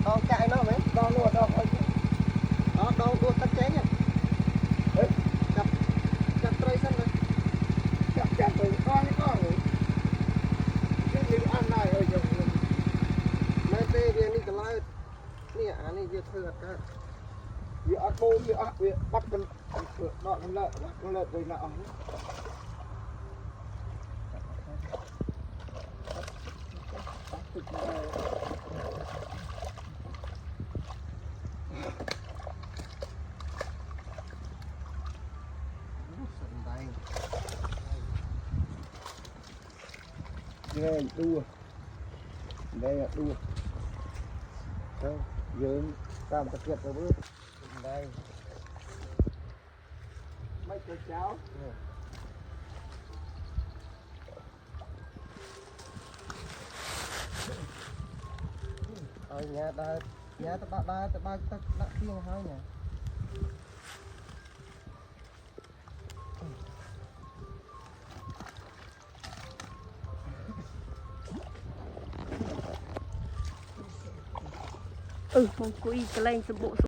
đo chạy nó mấy đo luôn đo đó đo đua tắt chén nhá chặt chặt tray sân này chặt rồi con rồi cái gì ăn này rồi giờ mấy tê kiaนี่ก็ไล่นี่อันนี้จะเถื่อนกันเยอะโบเยอะเยอะปัดกันดอกกันเลยเลยนะอ๋อđây đua đây đua đây dương tam tập kiệt rồi bước đây mấy cái cháo ở nhà ta ba thiên hai nhà mong cúi cái lên sập bộ